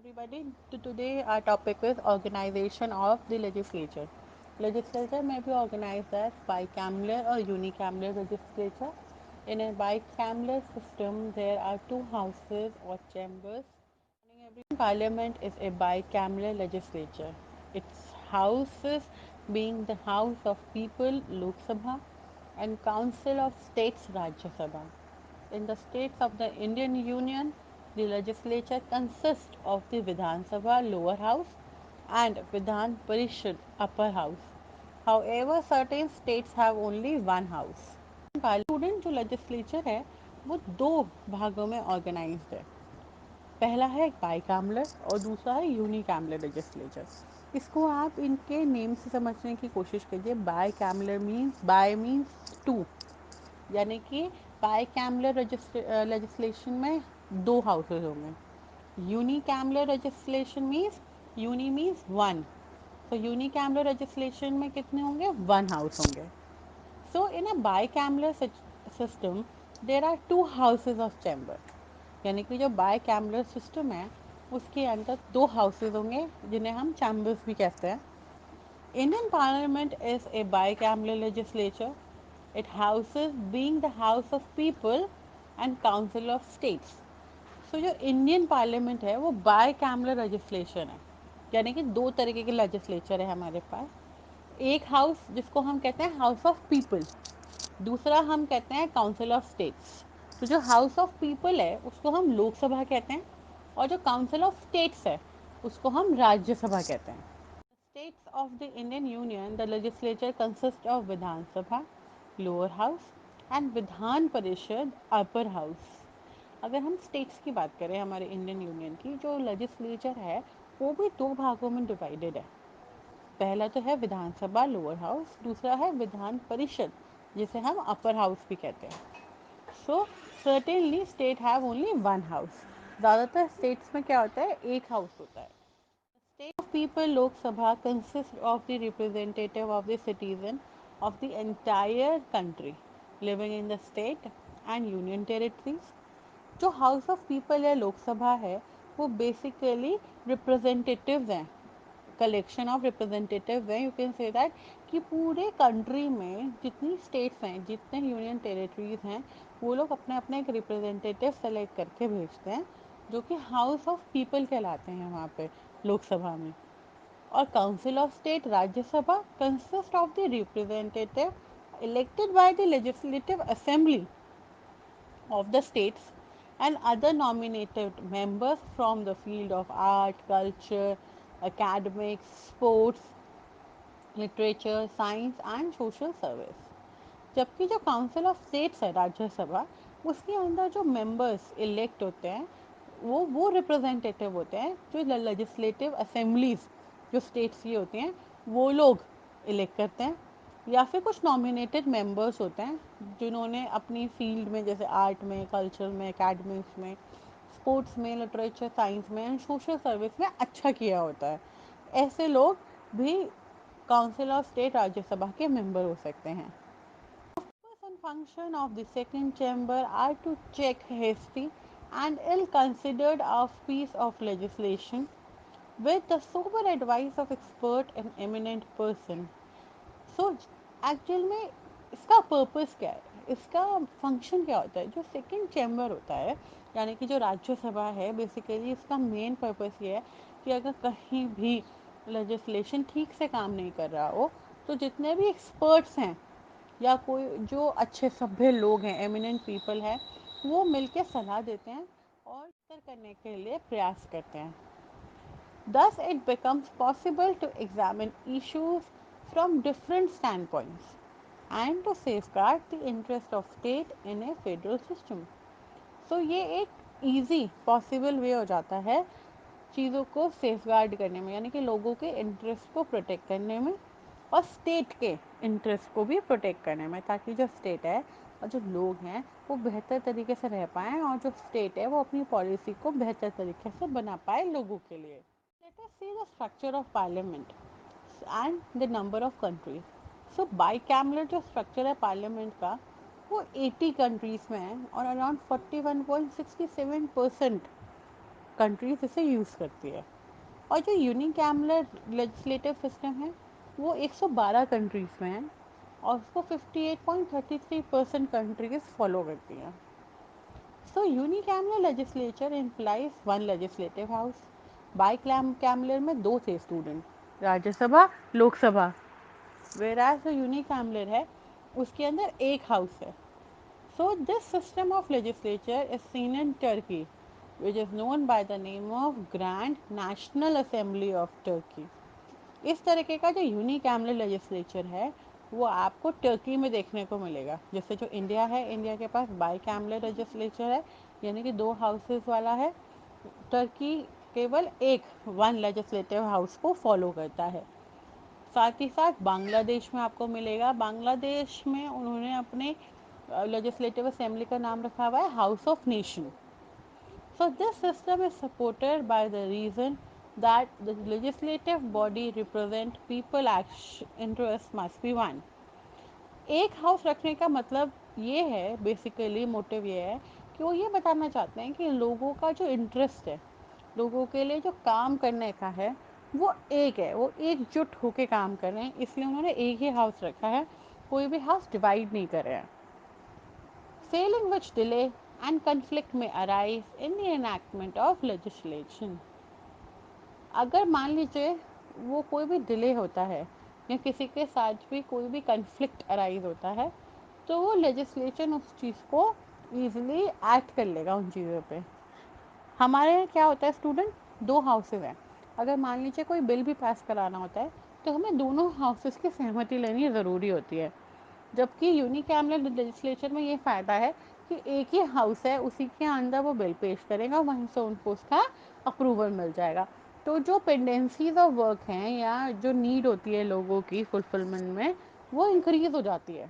everybody. Today our topic is organization of the legislature. Legislature may be organized as bicameral or unicameral legislature. In a bicameral system, there are two houses or chambers. Parliament is a bicameral legislature. Its houses being the House of People, Lok Sabha, and Council of States, Rajya Sabha. In the states of the Indian Union, the legislature consists of the Vidhan Sabha lower house and Vidhan Parishad upper house. However, certain states have only one house. Student जो legislature है वो दो भागों में organised है. पहला है bicameral और दूसरा है यूनिकैमरल लेजिस्लेचर. इसको आप इनके नेम से समझने की कोशिश कीजिए. Bicameral means bi means two, यानी कि बाइकैमरल लेजिस्लेशन में दो हाउसेज होंगे. Unicameral legislation means uni means one. तो यूनिकैमरल लेजिस्लेशन में कितने होंगे? वन हाउस होंगे. So in a bicameral system there are two houses of chamber. यानी कि जो बाइकैमरल सिस्टम है उसके अंदर दो हाउसेज होंगे जिन्हें हम चैम्बर्स भी कहते हैं. Indian Parliament is a bicameral legislature. It houses being the House of People and Council of States. So जो इंडियन पार्लियामेंट है वो बाइकैमरल लेजिस्लेशन है, यानी कि दो तरीके के लेजिस्लेचर है हमारे पास. एक हाउस जिसको हम कहते हैं हाउस ऑफ पीपल, दूसरा हम कहते हैं काउंसिल ऑफ स्टेट्स. तो जो हाउस ऑफ पीपल है उसको हम लोकसभा कहते हैं और जो काउंसिल ऑफ स्टेट्स है उसको हम राज्यसभा कहते हैं. States of the Indian Union, the legislature consists of Vidhan Sabha, lower house, and Vidhan Parishad, upper house. अगर हम स्टेट्स की बात करें हमारे इंडियन यूनियन की, जो लेजिस्लेचर है वो भी दो भागों में डिवाइडेड है. पहला तो है विधानसभा लोअर हाउस, दूसरा है विधान परिषद जिसे हम अपर हाउस भी कहते हैं. So certainly state have only one house. ज़्यादातर स्टेट्स में क्या होता है? एक हाउस होता है. State of People Lok Sabha consists of the representative of the citizen of the entire country living in the state and union territories. जो house of people या लोकसभा है वो बेसिकली रिप्रेजेंटेटिव्स हैं, कलेक्शन ऑफ रिप्रेजेंटेटिव हैं. You can say that कि पूरे country में जितनी स्टेट्स हैं, जितने यूनियन टेरिटरीज हैं, वो लोग अपने अपने एक रिप्रेजेंटेटिव सेलेक्ट करके भेजते हैं जो कि हाउस ऑफ पीपल कहलाते हैं वहाँ पे लोकसभा में. और council of state Rajya Sabha consist of the representative elected by the legislative assembly of the states and other nominated members from the field of art, culture, academics, sports, literature, science and social service. जबकि जो council of states है राज्यसभा, उसके अंदर जो members elect होते हैं वो representative होते हैं जो लेजिस्लेटिव असेंबलीज जो स्टेट्स की होती हैं वो लोग इलेक्ट करते हैं, या फिर कुछ नॉमिनेटेड मेंबर्स होते हैं जिन्होंने अपनी फील्ड में जैसे आर्ट में, कल्चर में, एकेडमिक्स में, स्पोर्ट्स में, लिटरेचर, साइंस में एंड सोशल सर्विस में अच्छा किया होता है. ऐसे लोग भी काउंसिल ऑफ स्टेट राज्यसभा के मेंबर हो सकते हैं. Purpose and function of the second chamber are to check hasty and ill-considered of piece of legislation with the sober advice of expert and eminent person. So actual में इसका purpose क्या है, इसका function क्या होता है? जो सेकंड चैम्बर होता है यानी कि जो राज्यसभा है, बेसिकली इसका मेन पर्पस ये है कि अगर कहीं भी लेजिस्लेशन ठीक से काम नहीं कर रहा हो तो जितने भी एक्सपर्ट्स हैं या कोई जो अच्छे सभ्य लोग हैं, एमिनेंट पीपल है, वो मिलकर सलाह देते हैं और बेहतर करने के लिए प्रयास करते हैं. Thus, it becomes possible to examine issues from different standpoints and to safeguard the interest of state in a federal system. So, ये एक easy possible way हो जाता है चीज़ों को सेफगार्ड करने में, यानी कि लोगों के इंटरेस्ट को प्रोटेक्ट करने में और स्टेट के इंटरेस्ट को भी प्रोटेक्ट करने में, ताकि जो स्टेट है और जो लोग हैं वो बेहतर तरीके से रह पाएँ और जो स्टेट है वो अपनी पॉलिसी को बेहतर तरीके से बना पाए लोगों के लिए. Let us see the structure of parliament and the number of countries. So bicameral जो structure है parliament का वो 80 कंट्रीज में है और अराउंड 41.67% कंट्रीज इसे यूज़ करती है। और जो यूनिकैमुलर लेजिस्लेटिव सिस्टम है वो 112 कंट्रीज़ में है और उसको 58.33% कंट्रीज फॉलो करती हैं। So unicameral legislature implies one legislative house. Bicameral में दो थे स्टूडेंट, राज्यसभा लोकसभा। वेराज जो यूनिकैमुलर है उसके अंदर एक हाउस है। So this system of legislature is seen in Turkey, which is known by the name of Grand National Assembly of Turkey. इस तरीके का जो यूनिकैमुलर लेजिस्लेचर है वो आपको टर्की में देखने को मिलेगा। जैसे जो इंडिया है, इंडिया के पास बाई कैमुलर लेजिस्लेचर है, यानी कि दो हाउसेस वाला है। टर्की केवल एक वन लेजिस्लेटिव हाउस को फॉलो करता है। साथ ही साथ बांग्लादेश में आपको मिलेगा, बांग्लादेश में उन्होंने अपने लेजिस्लेटिव असेंबली का नाम रखा हुआ है house of nation. So this system is supported by the reason that the legislative body represent people interest must be one. एक हाउस रखने का मतलब ये है, बेसिकली मोटिव ये है कि वो ये बताना चाहते हैं कि लोगों का जो इंटरेस्ट है, लोगों के लिए जो काम करने का है वो एक है, वो एकजुट होके काम कर रहे हैं, इसलिए उन्होंने एक ही हाउस रखा है, कोई भी हाउस डिवाइड नहीं कर रहे हैं। Failing which delay and conflict may arise in the enactment of legislation. अगर मान लीजिए वो कोई भी डिले होता है या किसी के साथ भी कोई भी कन्फ्लिक्ट अराइज होता है तो वो लेजिस्लेशन उस चीज़ को ईजिली एक्ट कर लेगा उन चीज़ों पे। हमारे यहाँ क्या होता है स्टूडेंट, दो हाउसेज हैं, अगर मान लीजिए कोई बिल भी पास कराना होता है तो हमें दोनों हाउसेस की सहमति लेनी ज़रूरी होती है। जबकि यूनिकैमुलर लेजिस्लेचर में ये फ़ायदा है कि एक ही हाउस है, उसी के अंदर वो बिल पेश करेगा, वहीं से उनको उसका अप्रूवल मिल जाएगा। तो जो पेंडेंसीज ऑफ वर्क हैं या जो नीड होती है लोगों की फुलफिलमेंट में, वो इंक्रीज़ हो जाती है।